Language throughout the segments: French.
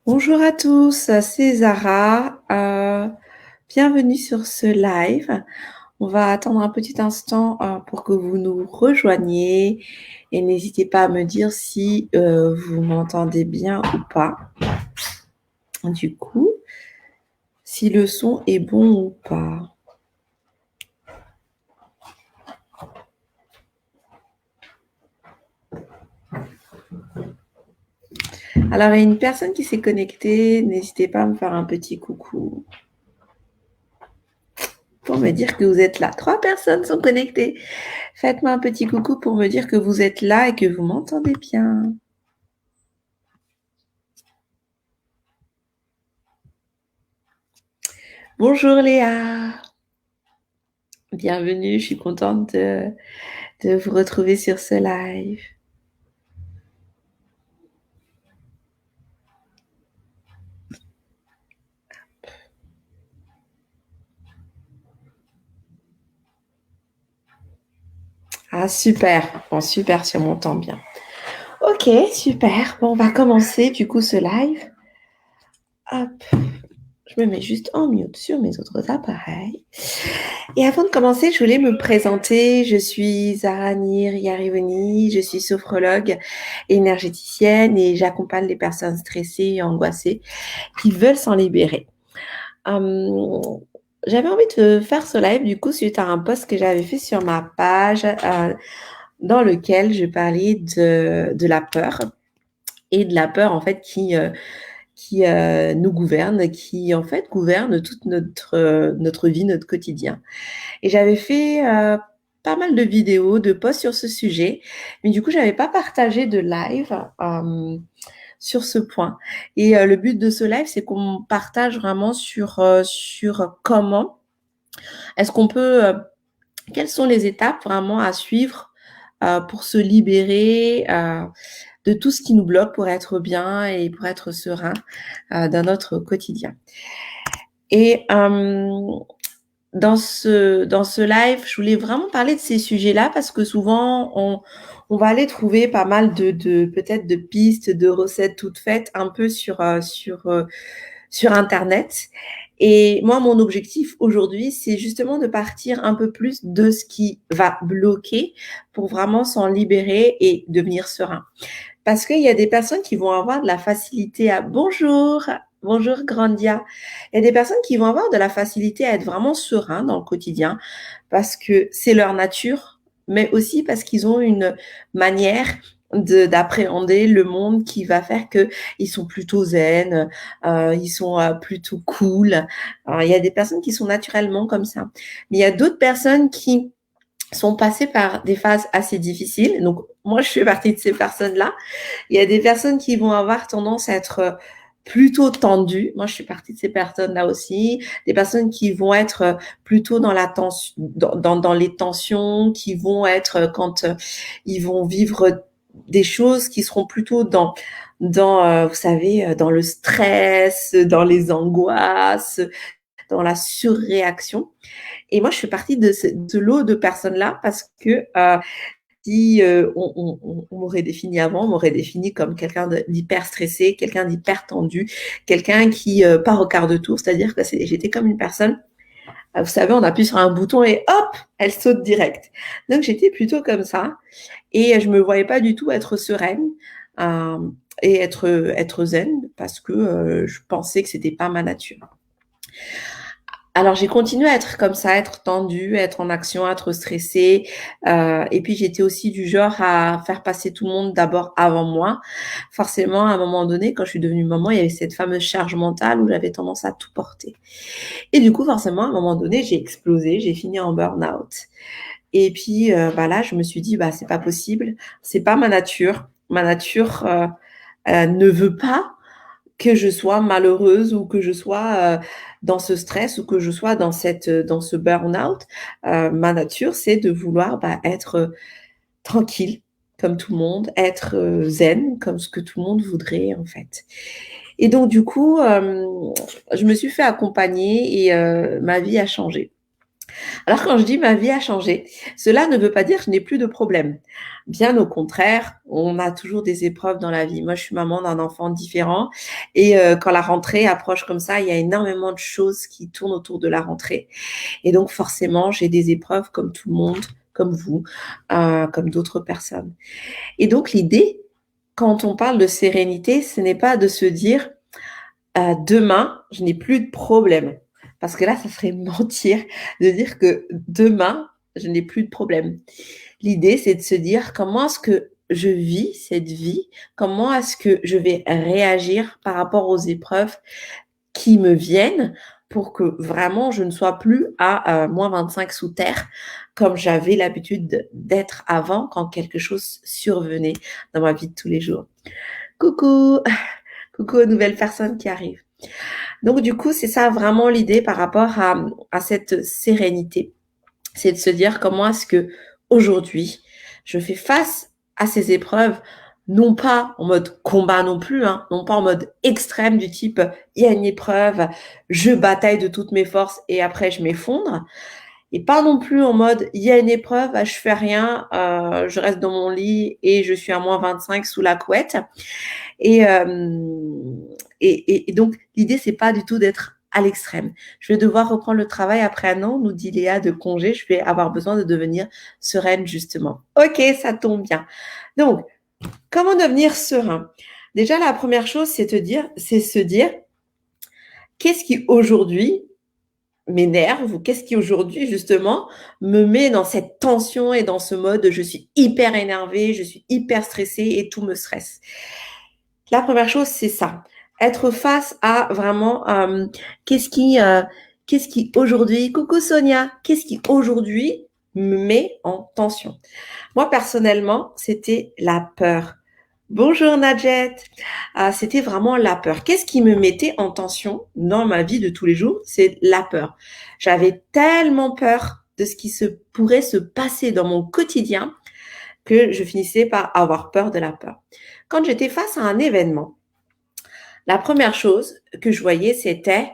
Bonjour à tous, c'est Zara. Bienvenue sur ce live. On va attendre un petit instant pour que vous nous rejoigniez et n'hésitez pas à me dire si vous m'entendez bien ou pas. Du coup, si le son est bon ou pas. Alors, il y a une personne qui s'est connectée. N'hésitez pas à me faire un petit coucou pour me dire que vous êtes là. 3 personnes sont connectées. Faites-moi un petit coucou pour me dire que vous êtes là et que vous m'entendez bien. Bonjour Léa, bienvenue, je suis contente de vous retrouver sur ce live. Ah super, bon super si on m'entend bien. Ok, super, bon on va commencer du coup ce live. Hop, je me mets juste en mute sur mes autres appareils. Et avant de commencer, je voulais me présenter. Je suis Zara Nir Yarivoni, je suis sophrologue énergéticienne et j'accompagne les personnes stressées et angoissées qui veulent s'en libérer. J'avais envie de faire ce live du coup suite à un post que j'avais fait sur ma page dans lequel je parlais de la peur et de la peur en fait qui nous gouverne, qui en fait gouverne toute notre vie, notre quotidien. Et j'avais fait pas mal de vidéos, de posts sur ce sujet, mais du coup j'avais pas partagé de live sur ce point. Et le but de ce live, c'est qu'on partage vraiment sur comment est-ce qu'on peut, quelles sont les étapes vraiment à suivre pour se libérer de tout ce qui nous bloque pour être bien et pour être serein dans notre quotidien. Et dans ce live, je voulais vraiment parler de ces sujets-là parce que souvent, on va aller trouver pas mal peut-être de pistes, de recettes toutes faites un peu sur Internet. Et moi, mon objectif aujourd'hui, c'est justement de partir un peu plus de ce qui va bloquer pour vraiment s'en libérer et devenir serein. Parce qu'il y a des personnes qui vont avoir de la facilité à... Bonjour, bonjour Grandia. Il y a des personnes qui vont avoir de la facilité à être vraiment serein dans le quotidien parce que c'est leur nature, mais aussi parce qu'ils ont une manière d'appréhender le monde qui va faire que ils sont plutôt zen, ils sont plutôt cool. Alors, il y a des personnes qui sont naturellement comme ça, mais il y a d'autres personnes qui sont passées par des phases assez difficiles. Donc moi, je fais partie de ces personnes-là. Il y a des personnes qui vont avoir tendance à être plutôt tendues. Moi, je suis partie de ces personnes-là aussi. Des personnes qui vont être plutôt dans la tension, dans les tensions, qui vont être quand ils vont vivre des choses qui seront plutôt dans vous savez, dans le stress, dans les angoisses, dans la surréaction. Et moi, je fais partie de ce lot de personnes-là parce que si on m'aurait défini avant, on m'aurait défini comme quelqu'un d'hyper stressé, quelqu'un d'hyper tendu, quelqu'un qui part au quart de tour, c'est-à-dire que j'étais comme une personne, vous savez, on appuie sur un bouton et hop, elle saute direct. Donc j'étais plutôt comme ça et je me voyais pas du tout être sereine euh, et être zen parce que je pensais que c'était pas ma nature. Alors j'ai continué à être comme ça, à être tendue, à être en action, à être stressée. Et puis j'étais aussi du genre à faire passer tout le monde d'abord avant moi. Forcément, à un moment donné, quand je suis devenue maman, il y avait cette fameuse charge mentale où j'avais tendance à tout porter. Et du coup, forcément, à un moment donné, j'ai explosé, j'ai fini en burn-out. Et puis là, je me suis dit, c'est pas possible, c'est pas ma nature. Ma nature ne veut pas que je sois malheureuse ou que je sois dans ce stress ou que je sois dans ce burn-out. Ma nature, c'est de vouloir être tranquille comme tout le monde, être zen comme ce que tout le monde voudrait en fait. Et donc du coup, je me suis fait accompagner et ma vie a changé. Alors quand je dis ma vie a changé, cela ne veut pas dire que je n'ai plus de problème. Bien au contraire, on a toujours des épreuves dans la vie. Moi, je suis maman d'un enfant différent et quand la rentrée approche comme ça, il y a énormément de choses qui tournent autour de la rentrée. Et donc forcément, j'ai des épreuves comme tout le monde, comme vous, comme d'autres personnes. Et donc l'idée, quand on parle de sérénité, ce n'est pas de se dire demain, je n'ai plus de problème. Parce que là, ça serait mentir de dire que demain, je n'ai plus de problème. L'idée, c'est de se dire comment est-ce que je vis cette vie, comment est-ce que je vais réagir par rapport aux épreuves qui me viennent pour que vraiment je ne sois plus à moins 25 sous terre comme j'avais l'habitude d'être avant quand quelque chose survenait dans ma vie de tous les jours. Coucou, coucou aux nouvelles personnes qui arrivent. Donc du coup, c'est ça vraiment l'idée par rapport à cette sérénité. C'est de se dire comment est-ce que aujourd'hui je fais face à ces épreuves, non pas en mode combat non plus, hein, non pas en mode extrême du type il y a une épreuve, je bataille de toutes mes forces et après je m'effondre, et pas non plus en mode il y a une épreuve, je fais rien, je reste dans mon lit et je suis à moins 25 sous la couette. Et, et donc, l'idée, c'est pas du tout d'être à l'extrême. Je vais devoir reprendre le travail après un an, nous dit Léa, de congé. Je vais avoir besoin de devenir sereine, justement. Ok, ça tombe bien. Donc, comment devenir serein? Déjà, la première chose, c'est se dire, qu'est-ce qui aujourd'hui m'énerve ou qu'est-ce qui aujourd'hui justement me met dans cette tension et dans ce mode je suis hyper énervée, je suis hyper stressée et tout me stresse. La première chose, c'est ça. Être face à vraiment qu'est-ce qui aujourd'hui, coucou Sonia, qu'est-ce qui aujourd'hui me met en tension. Moi, personnellement, c'était la peur. Bonjour Nadjet. C'était vraiment la peur. Qu'est-ce qui me mettait en tension dans ma vie de tous les jours? C'est la peur. J'avais tellement peur de ce qui pourrait se passer dans mon quotidien que je finissais par avoir peur de la peur. Quand j'étais face à un événement, la première chose que je voyais, c'était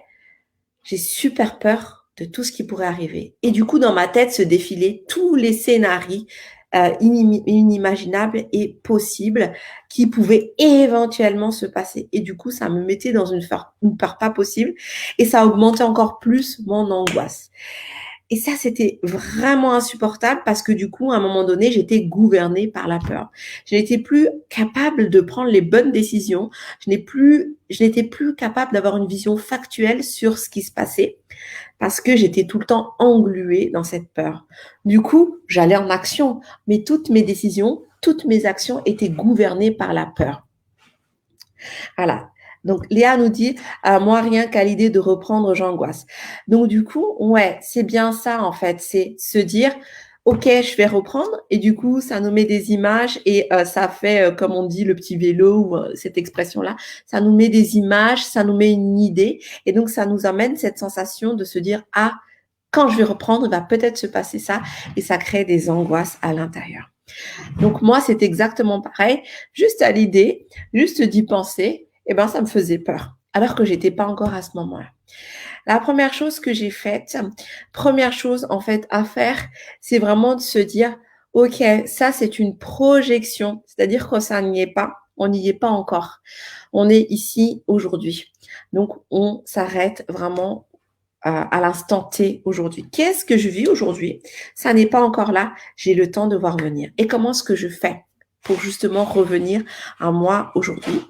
j'ai super peur de tout ce qui pourrait arriver. Et du coup, dans ma tête se défilaient tous les scénarios inimaginables et possibles qui pouvaient éventuellement se passer. Et du coup, ça me mettait dans une peur pas possible et ça augmentait encore plus mon angoisse. Et ça, c'était vraiment insupportable parce que du coup, à un moment donné, j'étais gouvernée par la peur. Je n'étais plus capable de prendre les bonnes décisions. Je n'étais plus capable d'avoir une vision factuelle sur ce qui se passait parce que j'étais tout le temps engluée dans cette peur. Du coup, j'allais en action, mais toutes mes décisions, toutes mes actions étaient gouvernées par la peur. Voilà. Donc, Léa nous dit, moi, rien qu'à l'idée de reprendre, j'angoisse. Donc, du coup, ouais, c'est bien ça, en fait. C'est se dire, OK, je vais reprendre. Et du coup, ça nous met des images et ça fait, comme on dit, le petit vélo ou cette expression-là. Ça nous met des images, ça nous met une idée. Et donc, ça nous amène cette sensation de se dire, ah, quand je vais reprendre, il va peut-être se passer ça. Et ça crée des angoisses à l'intérieur. Donc moi, c'est exactement pareil. Juste à l'idée, juste d'y penser, eh ben, ça me faisait peur. Alors que j'étais pas encore à ce moment-là. La première chose que j'ai faite, première chose en fait à faire, c'est vraiment de se dire, OK, ça c'est une projection. C'est-à-dire que ça n'y est pas. On n'y est pas encore. On est ici aujourd'hui. Donc, on s'arrête vraiment à l'instant T aujourd'hui. Qu'est-ce que je vis aujourd'hui? Ça n'est pas encore là. J'ai le temps de voir venir. Et comment est-ce que je fais pour justement revenir à moi aujourd'hui?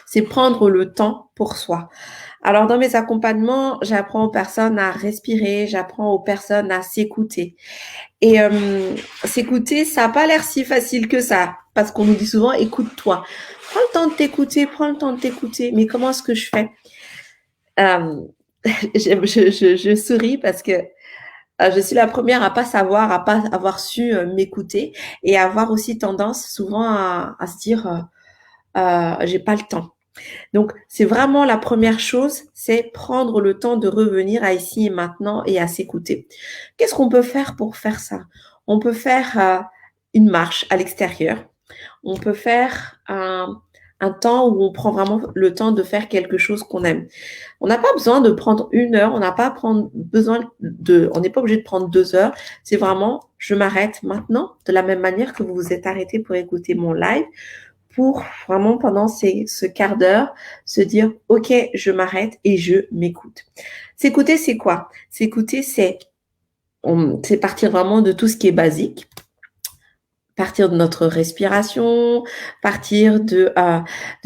C'est prendre le temps pour soi. Alors, dans mes accompagnements, j'apprends aux personnes à respirer, j'apprends aux personnes à s'écouter. Et s'écouter, ça n'a pas l'air si facile que ça, parce qu'on nous dit souvent, écoute-toi. Prends le temps de t'écouter, prends le temps de t'écouter. Mais comment est-ce que je fais? Je souris parce que je suis la première à pas savoir, à pas avoir su m'écouter et à avoir aussi tendance souvent à se dire j'ai pas le temps. Donc c'est vraiment la première chose, c'est prendre le temps de revenir à ici et maintenant et à s'écouter. Qu'est-ce qu'on peut faire pour faire ça? On peut faire une marche à l'extérieur. On peut faire un temps où on prend vraiment le temps de faire quelque chose qu'on aime. On n'a pas besoin de prendre 1 heure, on n'est pas obligé de prendre 2 heures. C'est vraiment, je m'arrête maintenant, de la même manière que vous vous êtes arrêté pour écouter mon live, pour vraiment pendant ce quart d'heure se dire, OK, je m'arrête et je m'écoute. S'écouter, c'est quoi? S'écouter, c'est partir vraiment de tout ce qui est basique. Partir de notre respiration, partir de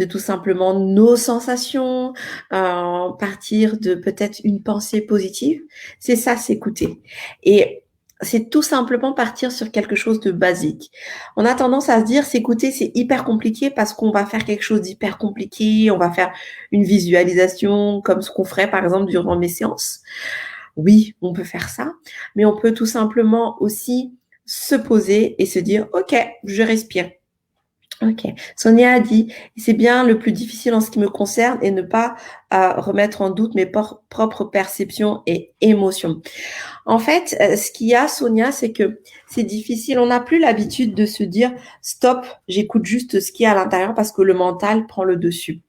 tout simplement nos sensations, partir de peut-être une pensée positive. C'est ça, s'écouter. Et c'est tout simplement partir sur quelque chose de basique. On a tendance à se dire, s'écouter, c'est hyper compliqué parce qu'on va faire quelque chose d'hyper compliqué, on va faire une visualisation comme ce qu'on ferait par exemple durant mes séances. Oui, on peut faire ça, mais on peut tout simplement aussi se poser et se dire, OK, je respire. OK. Sonia a dit, c'est bien le plus difficile en ce qui me concerne et ne pas remettre en doute mes propres perceptions et émotions. En fait, ce qu'il y a, Sonia, c'est que c'est difficile. On n'a plus l'habitude de se dire, stop, j'écoute juste ce qu'il y a à l'intérieur parce que le mental prend le dessus.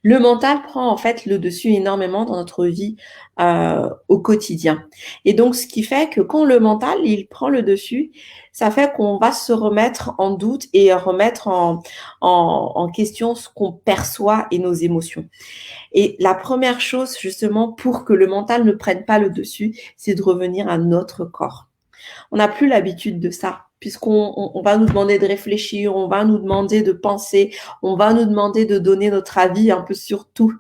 Le mental prend en fait le dessus énormément dans notre vie au quotidien. Et donc, ce qui fait que quand le mental, il prend le dessus, ça fait qu'on va se remettre en doute et remettre en question ce qu'on perçoit et nos émotions. Et la première chose, justement, pour que le mental ne prenne pas le dessus, c'est de revenir à notre corps. On n'a plus l'habitude de ça, puisqu'on va nous demander de réfléchir, on va nous demander de penser, on va nous demander de donner notre avis un peu sur tout.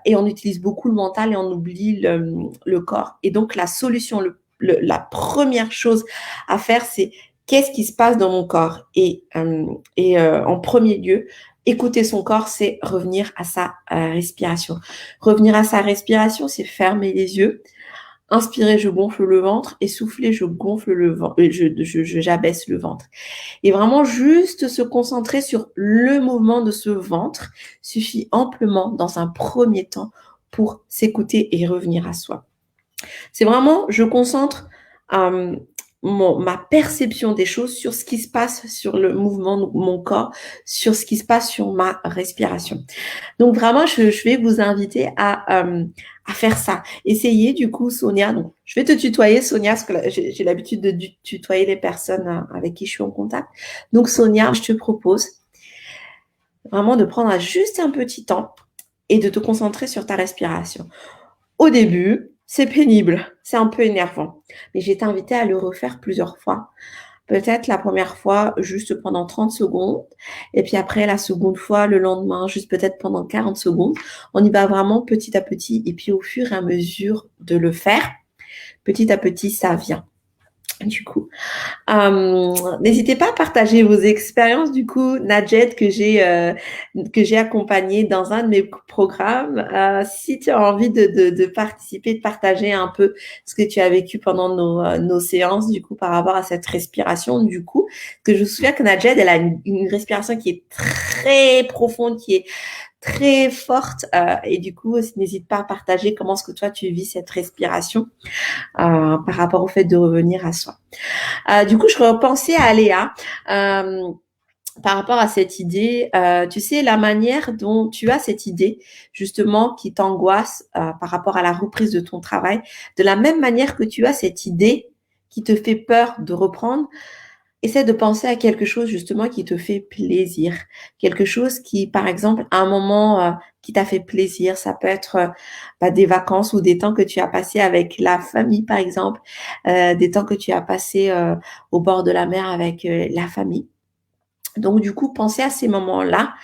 Et on utilise beaucoup le mental et on oublie le corps. Et donc, la solution, la première chose à faire, c'est qu'est-ce qui se passe dans mon corps? Et en premier lieu, écouter son corps, c'est revenir à sa respiration. Revenir à sa respiration, c'est fermer les yeux. Inspirer, je gonfle le ventre et souffler, je gonfle le ventre, j'abaisse le ventre. Et vraiment juste se concentrer sur le mouvement de ce ventre suffit amplement dans un premier temps pour s'écouter et revenir à soi. C'est vraiment, je concentre ma perception des choses sur ce qui se passe sur le mouvement de mon corps, sur ce qui se passe sur ma respiration. Donc vraiment, je vais vous inviter à faire ça. Essayez du coup, Sonia. Donc, je vais te tutoyer, Sonia, parce que j'ai l'habitude de tutoyer les personnes avec qui je suis en contact. Donc, Sonia, je te propose vraiment de prendre juste un petit temps et de te concentrer sur ta respiration. Au début, c'est pénible, c'est un peu énervant, mais j'ai t'invité à le refaire plusieurs fois. Peut-être la première fois, juste pendant 30 secondes, et puis après la seconde fois, le lendemain, juste peut-être pendant 40 secondes. On y va vraiment petit à petit, et puis au fur et à mesure de le faire, petit à petit, ça vient. Du coup, n'hésitez pas à partager vos expériences. Du coup, Nadjet, que j'ai accompagné dans un de mes programmes. Si tu as envie de participer, de partager un peu ce que tu as vécu pendant nos séances, du coup, par rapport à cette respiration, du coup, que je me souviens que Nadjet, elle a une respiration qui est très profonde, qui est très forte, et du coup, n'hésite pas à partager comment est-ce que toi tu vis cette respiration par rapport au fait de revenir à soi. Du coup, je repensais à Léa par rapport à cette idée. Tu sais, la manière dont tu as cette idée, justement, qui t'angoisse par rapport à la reprise de ton travail, de la même manière que tu as cette idée qui te fait peur de reprendre, essaie de penser à quelque chose justement qui te fait plaisir. Quelque chose qui, par exemple, à un moment qui t'a fait plaisir. Ça peut être des vacances ou des temps que tu as passés avec la famille, par exemple. Des temps que tu as passés au bord de la mer avec la famille. Donc, du coup, pensez à ces moments-là.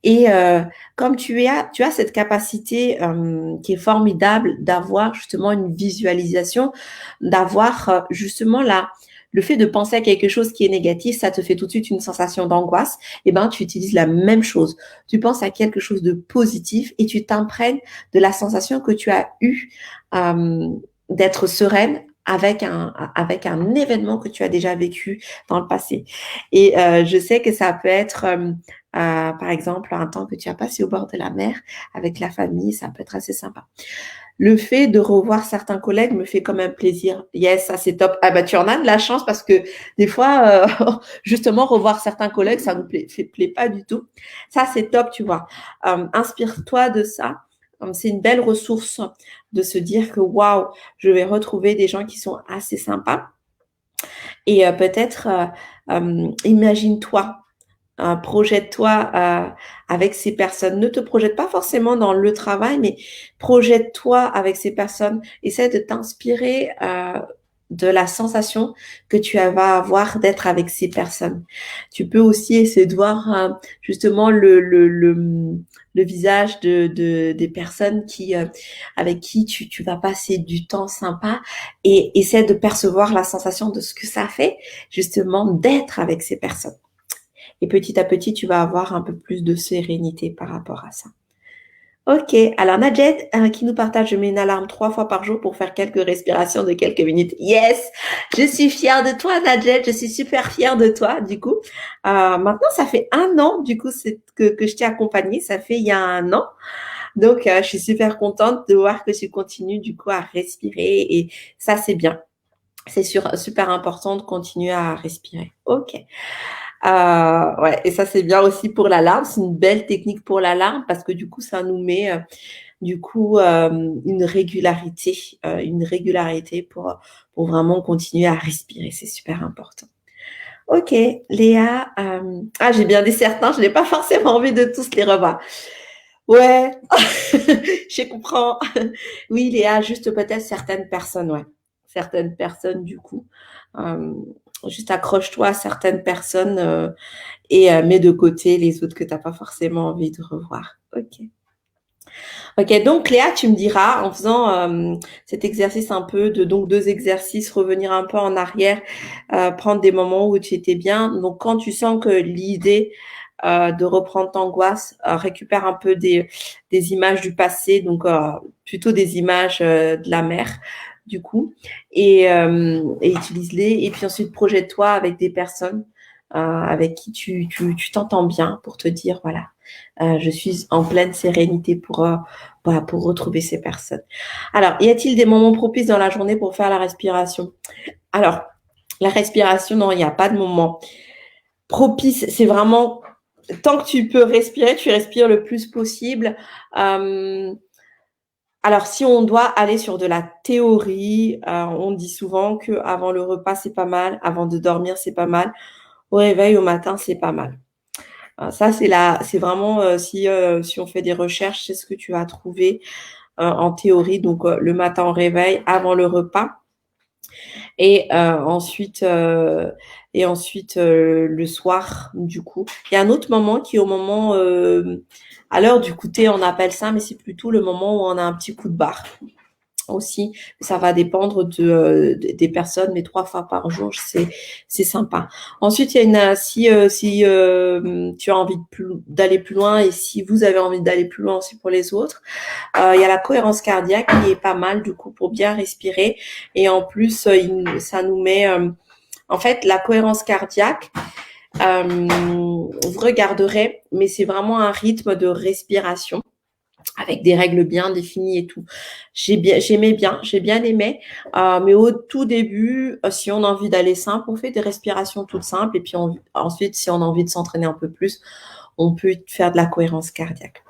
Et comme tu as cette capacité qui est formidable d'avoir justement une visualisation, d'avoir justement le fait de penser à quelque chose qui est négatif, ça te fait tout de suite une sensation d'angoisse. Et ben, tu utilises la même chose. Tu penses à quelque chose de positif et tu t'imprègnes de la sensation que tu as eue d'être sereine avec un événement que tu as déjà vécu dans le passé. Et je sais que ça peut être, par exemple, un temps que tu as passé au bord de la mer avec la famille, ça peut être assez sympa. Le fait de revoir certains collègues me fait quand même plaisir. Yes, ça c'est top. Ah bah tu en as de la chance parce que des fois, justement, revoir certains collègues, ça nous plaît pas du tout. Ça c'est top, tu vois. Inspire-toi de ça. C'est une belle ressource de se dire que waouh, je vais retrouver des gens qui sont assez sympas. Et peut-être, imagine-toi, projette-toi avec ces personnes. Ne te projette pas forcément dans le travail, mais projette-toi avec ces personnes. Essaie de t'inspirer de la sensation que tu vas avoir d'être avec ces personnes. Tu peux aussi essayer de voir justement le visage des personnes avec qui tu vas passer du temps sympa et essaie de percevoir la sensation de ce que ça fait justement d'être avec ces personnes. Et petit à petit, tu vas avoir un peu plus de sérénité par rapport à ça. Ok, alors Nadjet qui nous partage, je mets une alarme 3 fois par jour pour faire quelques respirations de quelques minutes. Yes, je suis fière de toi Nadjet, je suis super fière de toi du coup. Maintenant, ça fait 1 an du coup que je t'ai accompagnée, ça fait il y a 1 an. Donc, je suis super contente de voir que tu continues du coup à respirer et ça, c'est bien. C'est super important de continuer à respirer. Ok. Ouais, et ça c'est bien aussi pour l'alarme. C'est une belle technique pour l'alarme parce que du coup ça nous met du coup une régularité pour vraiment continuer à respirer. C'est super important. Ok, Léa. J'ai bien dit certains. Je n'ai pas forcément envie de tous les revoir. Ouais, je comprends. Oui, Léa, juste peut-être certaines personnes, ouais. Certaines personnes, du coup. Euh, Juste accroche-toi à certaines personnes et mets de côté les autres que tu n'as pas forcément envie de revoir. Ok. Ok, donc Léa, tu me diras, en faisant cet exercice un peu donc 2 exercices, revenir un peu en arrière, prendre des moments où tu étais bien. Donc quand tu sens que l'idée de reprendre t'angoisse, récupère un peu des images du passé, donc plutôt des images de la mer, du coup, et utilise-les. Et puis ensuite, projette-toi avec des personnes avec qui tu t'entends bien pour te dire, voilà, je suis en pleine sérénité pour retrouver ces personnes. Alors, y a-t-il des moments propices dans la journée pour faire la respiration? Alors, la respiration, non, il n'y a pas de moment propice. C'est vraiment, tant que tu peux respirer, tu respires le plus possible. Alors, si on doit aller sur de la théorie, on dit souvent que avant le repas, c'est pas mal, avant de dormir, c'est pas mal, au réveil, au matin, c'est pas mal. Ça, c'est vraiment, si on fait des recherches, c'est ce que tu vas trouver en théorie, donc le matin au réveil, avant le repas, et ensuite le soir, du coup. Il y a un autre moment qui est au moment, à l'heure du goûter, on appelle ça, mais c'est plutôt le moment où on a un petit coup de barre aussi. Ça va dépendre des personnes, mais 3 fois par jour, c'est sympa. Ensuite, il y a si tu as envie d'aller plus loin et si vous avez envie d'aller plus loin aussi pour les autres, il y a la cohérence cardiaque qui est pas mal du coup pour bien respirer et en plus ça nous met en fait la cohérence cardiaque. Vous regarderez, mais c'est vraiment un rythme de respiration avec des règles bien définies et tout. J'ai bien aimé, mais au tout début, si on a envie d'aller simple, on fait des respirations toutes simples et puis ensuite, si on a envie de s'entraîner un peu plus, on peut faire de la cohérence cardiaque.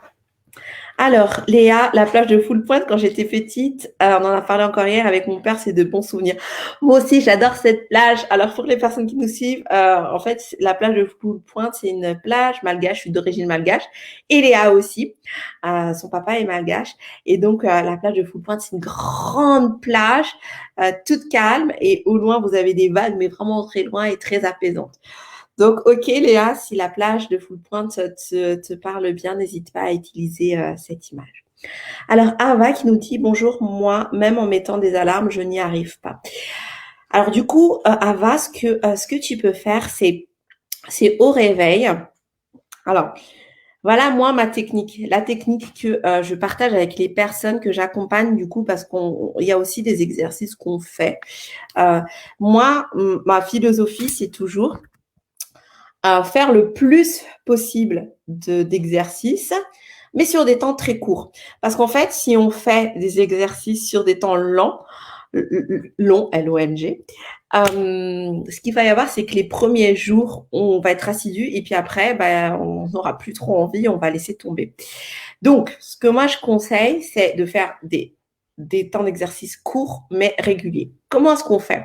Alors, Léa, la plage de Full Point, quand j'étais petite, on en a parlé encore hier avec mon père, c'est de bons souvenirs. Moi aussi, j'adore cette plage. Alors, pour les personnes qui nous suivent, en fait, la plage de Full Point, c'est une plage malgache, je suis d'origine malgache, et Léa aussi. Son papa est malgache. Et donc, la plage de Full Point, c'est une grande plage, toute calme, et au loin, vous avez des vagues, mais vraiment très loin et très apaisantes. Donc, ok Léa, si la plage de Full Point te parle bien, n'hésite pas à utiliser cette image. Alors, Ava qui nous dit, bonjour, moi, même en mettant des alarmes, je n'y arrive pas. Alors, du coup, Ava, ce que tu peux faire, c'est au réveil. Alors, Voilà, moi, ma technique. La technique que je partage avec les personnes que j'accompagne, du coup, parce qu'il y a aussi des exercices qu'on fait. Euh, Moi, ma philosophie, c'est toujours faire le plus possible d'exercices, mais sur des temps très courts. Parce qu'en fait, si on fait des exercices sur des temps longs, L-O-N-G, ce qu'il va y avoir, c'est que les premiers jours, on va être assidu et puis après, ben, on n'aura plus trop envie, on va laisser tomber. Donc, ce que moi, je conseille, c'est de faire des temps d'exercice courts, mais réguliers. Comment est-ce qu'on fait?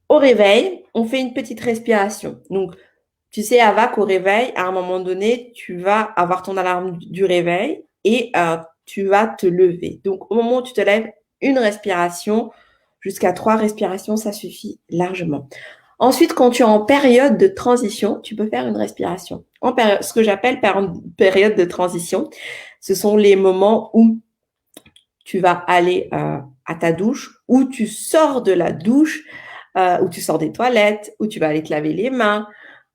Au réveil, on fait une petite respiration. Donc, tu sais, Ava, qu'au réveil, à un moment donné, tu vas avoir ton alarme du réveil et tu vas te lever. Donc, au moment où tu te lèves, une respiration, jusqu'à 3 respirations, ça suffit largement. Ensuite, quand tu es en période de transition, tu peux faire une respiration. Ce que j'appelle période de transition, ce sont les moments où tu vas aller à ta douche, où tu sors de la douche, où tu sors des toilettes, où tu vas aller te laver les mains,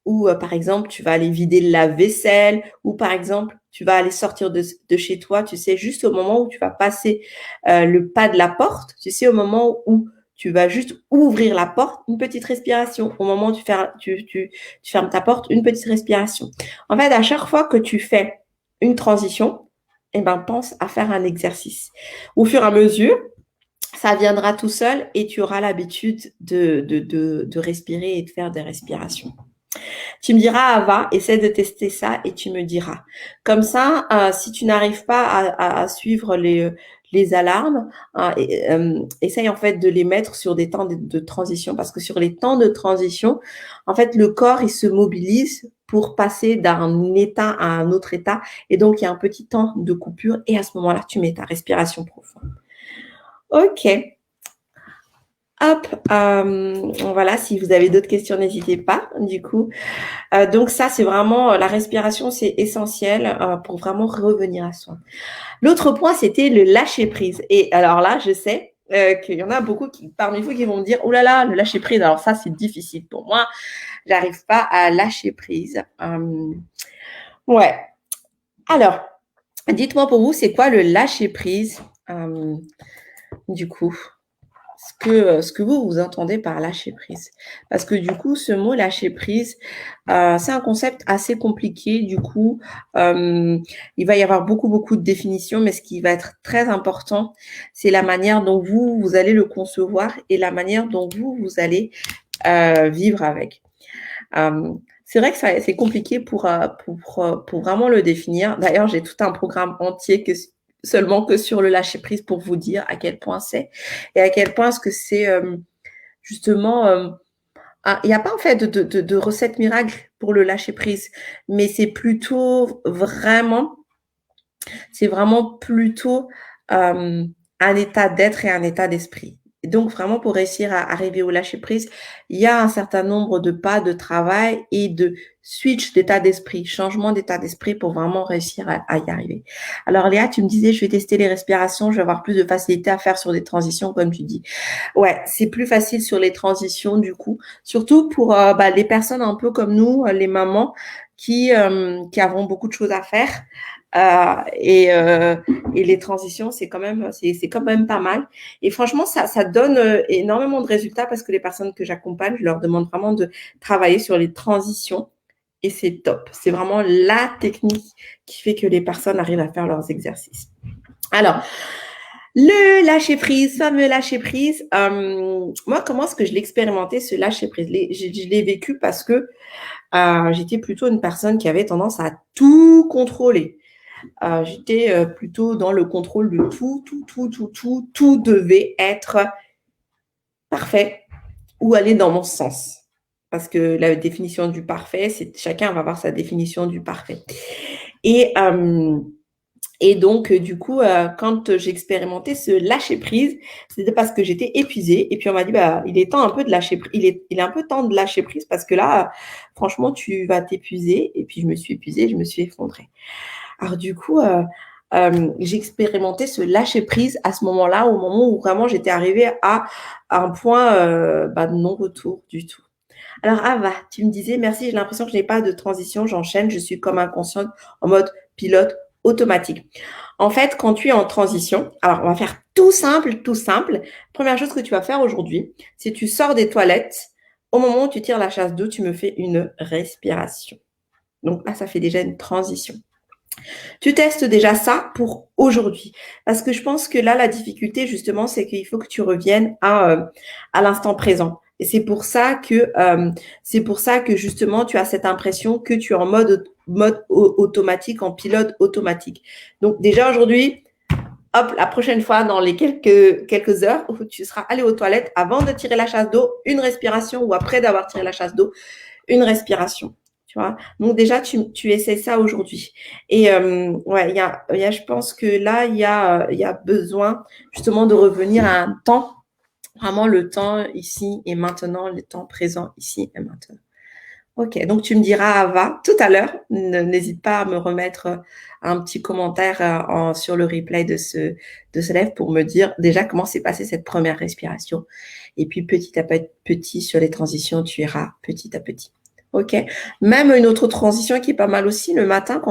ou par exemple, tu vas aller vider la vaisselle, ou par exemple, tu vas aller sortir de chez toi, tu sais, juste au moment où tu vas passer le pas de la porte, tu sais, au moment où tu vas juste ouvrir la porte, une petite respiration. Au moment où tu fermes ta porte, une petite respiration. En fait, à chaque fois que tu fais une transition, eh ben, pense à faire un exercice. Au fur et à mesure, ça viendra tout seul et tu auras l'habitude de respirer et de faire des respirations. Tu me diras, Ava, essaie de tester ça et tu me diras. Comme ça, si tu n'arrives pas à suivre les alarmes, essaye en fait de les mettre sur des temps de transition parce que sur les temps de transition, en fait, le corps, il se mobilise pour passer d'un état à un autre état et donc il y a un petit temps de coupure et à ce moment-là, tu mets ta respiration profonde. Ok. Hop, voilà, si vous avez d'autres questions, n'hésitez pas. Du coup, donc ça, c'est vraiment la respiration, c'est essentiel pour vraiment revenir à soi. L'autre point, c'était le lâcher prise. Et alors là, je sais qu'il y en a beaucoup parmi vous qui vont me dire, oh là là, le lâcher prise. Alors ça, c'est difficile pour moi. J'arrive pas à lâcher prise. Ouais. Alors, dites-moi pour vous, c'est quoi le lâcher prise du coup? Ce que vous entendez par lâcher prise. Parce que du coup, ce mot lâcher prise, c'est un concept assez compliqué. Du coup, il va y avoir beaucoup de définitions, mais ce qui va être très important, c'est la manière dont vous allez le concevoir et la manière dont vous allez vivre avec. C'est vrai que c'est compliqué pour vraiment le définir. D'ailleurs, j'ai tout un programme entier seulement que sur le lâcher prise pour vous dire à quel point c'est et à quel point est-ce que c'est justement il n'y a pas en fait de recette miracle pour le lâcher prise, mais c'est vraiment plutôt un état d'être et un état d'esprit. Et donc, vraiment, pour réussir à arriver au lâcher-prise, il y a un certain nombre de pas de travail et de switch d'état d'esprit, changement d'état d'esprit pour vraiment réussir à y arriver. Alors, Léa, tu me disais, je vais tester les respirations, je vais avoir plus de facilité à faire sur des transitions, comme tu dis. Ouais, c'est plus facile sur les transitions, du coup, surtout pour les personnes un peu comme nous, les mamans, qui avons beaucoup de choses à faire. Et les transitions, c'est quand même pas mal. Et franchement, ça donne énormément de résultats parce que les personnes que j'accompagne, je leur demande vraiment de travailler sur les transitions et c'est top. C'est vraiment la technique qui fait que les personnes arrivent à faire leurs exercices. Alors, le lâcher prise, fameux lâcher prise. Moi, comment est-ce que je l'ai expérimenté, ce lâcher prise? Je l'ai vécu parce que j'étais plutôt une personne qui avait tendance à tout contrôler. J'étais plutôt dans le contrôle de tout devait être parfait ou aller dans mon sens. Parce que la définition du parfait, chacun va avoir sa définition du parfait. Et donc, du coup, quand j'ai expérimenté ce lâcher prise, c'était parce que j'étais épuisée. Et puis, on m'a dit, il est temps un peu de lâcher prise. Il est un peu temps de lâcher prise parce que là, franchement, tu vas t'épuiser. Et puis, je me suis épuisée, je me suis effondrée. Alors du coup, j'ai expérimenté ce lâcher prise à ce moment-là, au moment où vraiment j'étais arrivée à un point de non-retour du tout. Alors Ava, tu me disais, merci, j'ai l'impression que je n'ai pas de transition, j'enchaîne, je suis comme inconsciente en mode pilote automatique. En fait, quand tu es en transition, alors on va faire tout simple, tout simple. Première chose que tu vas faire aujourd'hui, c'est tu sors des toilettes, au moment où tu tires la chasse d'eau, tu me fais une respiration. Donc là, ça fait déjà une transition. Tu testes déjà ça pour aujourd'hui. Parce que je pense que là, la difficulté, justement, c'est qu'il faut que tu reviennes à l'instant présent. Et c'est pour ça que justement, tu as cette impression que tu es en mode automatique, en pilote automatique. Donc déjà aujourd'hui, hop, la prochaine fois, dans les quelques heures où tu seras allé aux toilettes, avant de tirer la chasse d'eau, une respiration, ou après d'avoir tiré la chasse d'eau, une respiration. Tu vois. Donc déjà, tu essaies ça aujourd'hui. Et ouais, je pense que là, il y a besoin justement de revenir à un temps, vraiment le temps ici et maintenant, le temps présent ici et maintenant. Ok, donc tu me diras, Ava, tout à l'heure, n'hésite pas à me remettre un petit commentaire sur le replay de ce live pour me dire déjà comment s'est passée cette première respiration. Et puis petit à petit, sur les transitions, tu iras petit à petit. Ok. Même une autre transition qui est pas mal aussi, le matin,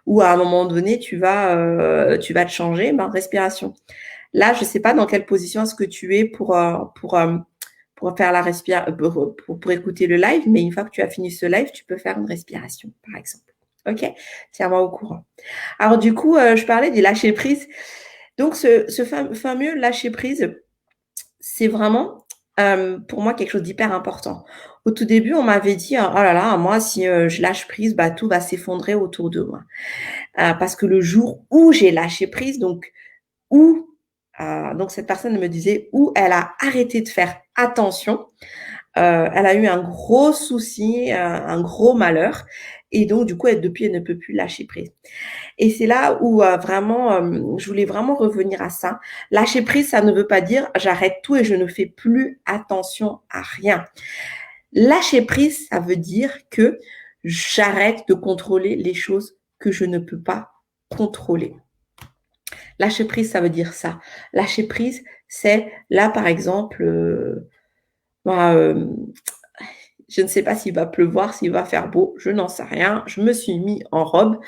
ou à un moment donné, tu vas te changer, ben, respiration. Là, je sais pas dans quelle position est-ce que tu es pour faire la respiration, pour écouter le live, mais une fois que tu as fini ce live, tu peux faire une respiration, par exemple. Ok? Tiens-moi au courant. Alors, du coup, je parlais du lâcher prise. Donc, ce fameux lâcher prise, c'est vraiment pour moi quelque chose d'hyper important. Au tout début, on m'avait dit, oh là là, moi, si je lâche prise, bah, tout va s'effondrer autour de moi. Parce que le jour où j'ai lâché prise, où, donc cette personne me disait, où elle a arrêté de faire attention, elle a eu un gros souci, un gros malheur. Et donc, du coup, depuis, elle ne peut plus lâcher prise. Et c'est là où vraiment, je voulais vraiment revenir à ça. Lâcher prise, ça ne veut pas dire j'arrête tout et je ne fais plus attention à rien. Lâcher prise, ça veut dire que j'arrête de contrôler les choses que je ne peux pas contrôler. Lâcher prise, ça veut dire ça. Lâcher prise, c'est là, par exemple, je ne sais pas s'il va pleuvoir, s'il va faire beau, je n'en sais rien. Je me suis mis en robe,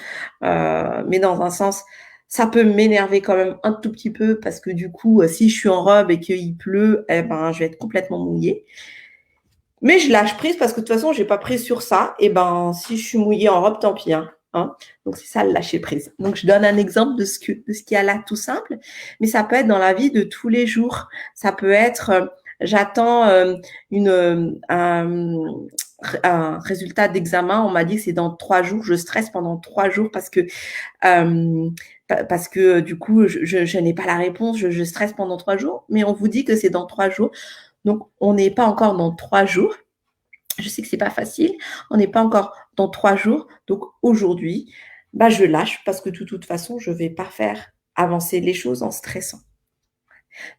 mais dans un sens, ça peut m'énerver quand même un tout petit peu parce que du coup, si je suis en robe et qu'il pleut, eh ben, je vais être complètement mouillée. Mais je lâche prise parce que de toute façon, j'ai pas prise sur ça. Et ben, si je suis mouillée en robe, tant pis. Hein. Donc, c'est ça le lâcher prise. Donc, je donne un exemple de ce qu'il y a là tout simple, mais ça peut être dans la vie de tous les jours. Ça peut être, j'attends un résultat d'examen. On m'a dit que c'est dans 3 jours. Je stresse pendant 3 jours parce que du coup, je n'ai pas la réponse. Je stresse pendant 3 jours. Mais on vous dit que c'est dans 3 jours. Donc, on n'est pas encore dans 3 jours. Je sais que c'est pas facile. On n'est pas encore dans 3 jours. Donc, aujourd'hui, bah, je lâche parce que de toute façon, je vais pas faire avancer les choses en stressant.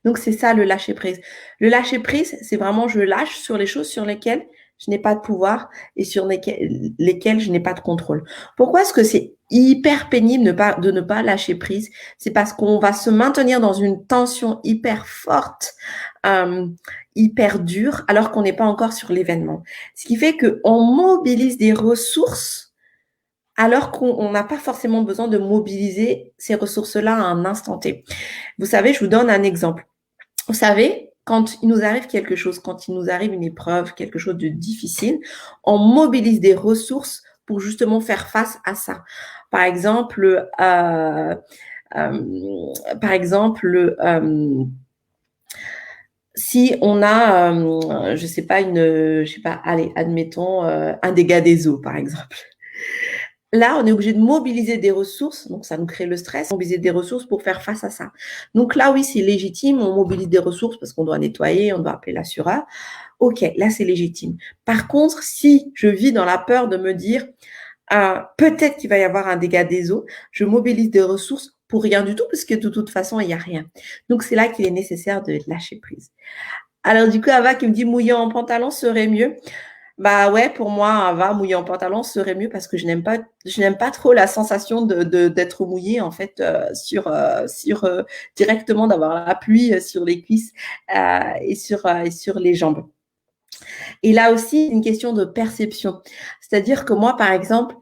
Donc, c'est ça le lâcher prise. Le lâcher prise, c'est vraiment je lâche sur les choses sur lesquelles je n'ai pas de pouvoir et sur lesquelles je n'ai pas de contrôle. Pourquoi est-ce que c'est hyper pénible de ne pas lâcher prise? C'est parce qu'on va se maintenir dans une tension hyper forte, hyper dure, alors qu'on n'est pas encore sur l'événement. Ce qui fait qu'on mobilise des ressources alors qu'on n'a pas forcément besoin de mobiliser ces ressources-là à un instant T. Vous savez, je vous donne un exemple. Vous savez, quand il nous arrive quelque chose, quand il nous arrive une épreuve, quelque chose de difficile, on mobilise des ressources pour justement faire face à ça. Par exemple, si on a, allez, admettons un dégât des eaux, par exemple. Là, on est obligé de mobiliser des ressources, donc ça nous crée le stress, mobiliser des ressources pour faire face à ça. Donc là, oui, c'est légitime, on mobilise des ressources parce qu'on doit nettoyer, on doit appeler l'assureur. Ok, là, c'est légitime. Par contre, si je vis dans la peur de me dire, peut-être qu'il va y avoir un dégât des eaux, je mobilise des ressources pour rien du tout, parce que de toute façon, il n'y a rien. Donc, c'est là qu'il est nécessaire de lâcher prise. Alors, du coup, Ava qui me dit mouiller en pantalon serait mieux. Bah ouais, pour moi, Ava, mouiller en pantalon serait mieux parce que je n'aime pas trop la sensation d'être mouillée en fait directement d'avoir la pluie sur les cuisses et sur les jambes. Et là aussi, une question de perception. C'est-à-dire que moi, par exemple,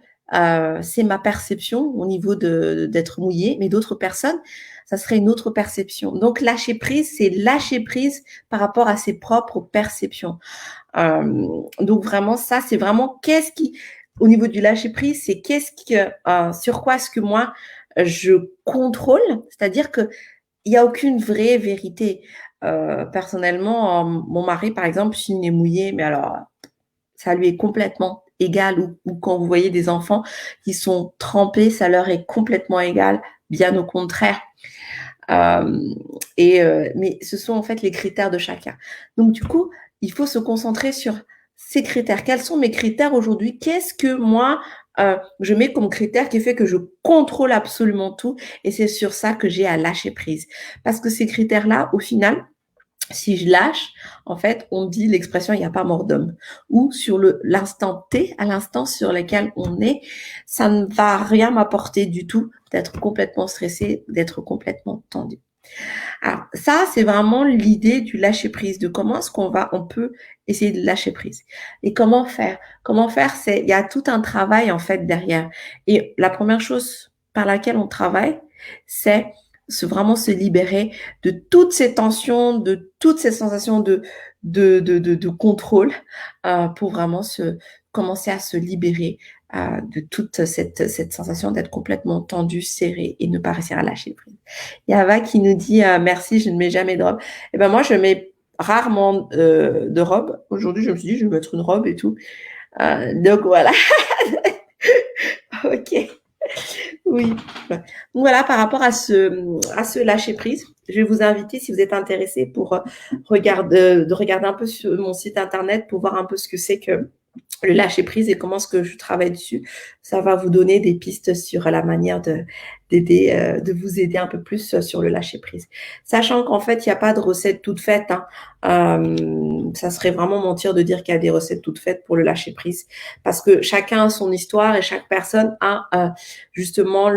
c'est ma perception au niveau d'être mouillée, mais d'autres personnes, ça serait une autre perception. Donc, lâcher prise, c'est lâcher prise par rapport à ses propres perceptions. Donc, vraiment, ça, c'est vraiment qu'est-ce qui, au niveau du lâcher prise, c'est qu'est-ce que, sur quoi est-ce que moi, je contrôle, c'est-à-dire que il n'y a aucune vraie vérité. Personnellement, mon mari, par exemple, s'il est mouillé, mais alors, ça lui est complètement égal. Ou quand vous voyez des enfants qui sont trempés, ça leur est complètement égal, bien au contraire. Mais ce sont en fait les critères de chacun. Donc, du coup, il faut se concentrer sur ces critères. Quels sont mes critères aujourd'hui? Qu'est-ce que moi, je mets comme critère qui fait que je contrôle absolument tout? Et c'est sur ça que j'ai à lâcher prise. Parce que ces critères-là, au final, si je lâche, en fait, on dit l'expression il n'y a pas mort d'homme. Ou sur l'instant T, à l'instant sur lequel on est, ça ne va rien m'apporter du tout d'être complètement stressé, d'être complètement tendu. Alors ça, c'est vraiment l'idée du lâcher prise, de comment est-ce on peut essayer de lâcher prise. Et comment faire? Comment faire, il y a tout un travail en fait derrière. Et la première chose par laquelle on travaille, c'est vraiment se libérer de toutes ces tensions, de toutes ces sensations de contrôle, pour vraiment commencer à se libérer de toute cette sensation d'être complètement tendu, serré et ne pas réussir à lâcher prise. Il y a Ava qui nous dit merci, je ne mets jamais de robe. Et ben moi, je mets rarement de robe. Aujourd'hui, je me suis dit, je vais mettre une robe et tout. Donc voilà. Ok. Oui. Donc voilà, par rapport à ce lâcher prise, je vais vous inviter, si vous êtes intéressé, pour de regarder un peu sur mon site internet pour voir un peu ce que c'est que le lâcher prise et comment est-ce que je travaille dessus. Ça va vous donner des pistes sur la manière de vous aider un peu plus sur le lâcher prise. Sachant qu'en fait, il n'y a pas de recette toute faite. Ça serait vraiment mentir de dire qu'il y a des recettes toutes faites pour le lâcher prise, parce que chacun a son histoire et chaque personne a justement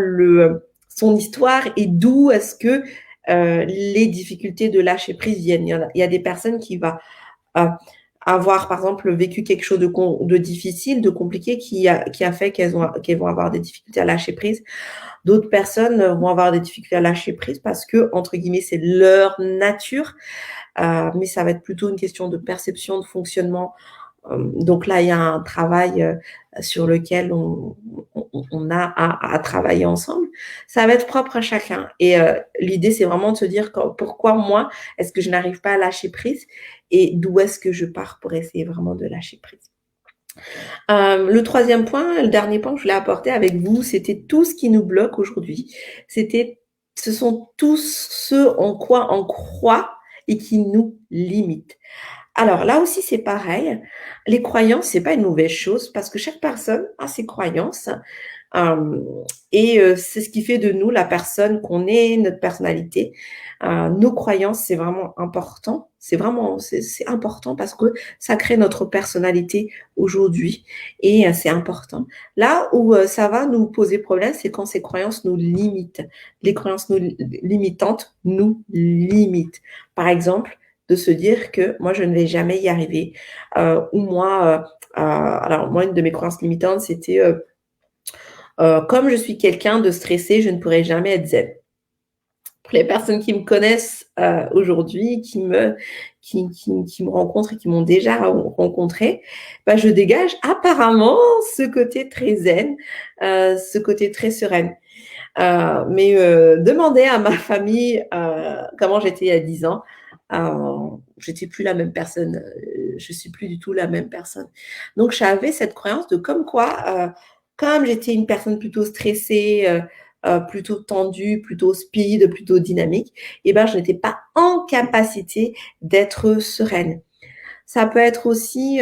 son histoire et d'où est-ce que les difficultés de lâcher prise viennent. Il y a des personnes qui vont avoir, par exemple, vécu quelque chose de difficile, de compliqué, qui a fait qu'elles vont avoir des difficultés à lâcher prise. D'autres personnes vont avoir des difficultés à lâcher prise parce que, entre guillemets, c'est leur nature. Mais ça va être plutôt une question de perception, de fonctionnement. Donc là, il y a un travail sur lequel on a à travailler ensemble. Ça va être propre à chacun. Et l'idée, c'est vraiment de se dire pourquoi moi, est-ce que je n'arrive pas à lâcher prise et d'où est-ce que je pars pour essayer vraiment de lâcher prise. Le troisième point, le dernier point que je voulais apporter avec vous, c'était tout ce qui nous bloque aujourd'hui. Ce sont tous ceux en quoi on croit et qui nous limitent. Alors là aussi, c'est pareil. Les croyances, c'est pas une mauvaise chose parce que chaque personne a ses croyances. C'est ce qui fait de nous la personne qu'on est, notre personnalité. Nos croyances, c'est vraiment important. C'est important parce que ça crée notre personnalité aujourd'hui et c'est important. Là où ça va nous poser problème, c'est quand ces croyances nous limitent. Les croyances limitantes nous limitent. Par exemple, de se dire que moi, je ne vais jamais y arriver. Ou moi, alors moi, une de mes croyances limitantes, c'était comme je suis quelqu'un de stressé, je ne pourrai jamais être zen. Pour les personnes qui me connaissent aujourd'hui, qui me rencontrent et qui m'ont déjà rencontré, bah, je dégage apparemment ce côté très zen, ce côté très sereine. Mais demandez à ma famille comment j'étais il y a 10 ans. J'étais plus la même personne. Je suis plus du tout la même personne. Donc, j'avais cette croyance de comme quoi, comme j'étais une personne plutôt stressée, plutôt tendue, plutôt speed, plutôt dynamique, et ben, je n'étais pas en capacité d'être sereine. Ça peut être aussi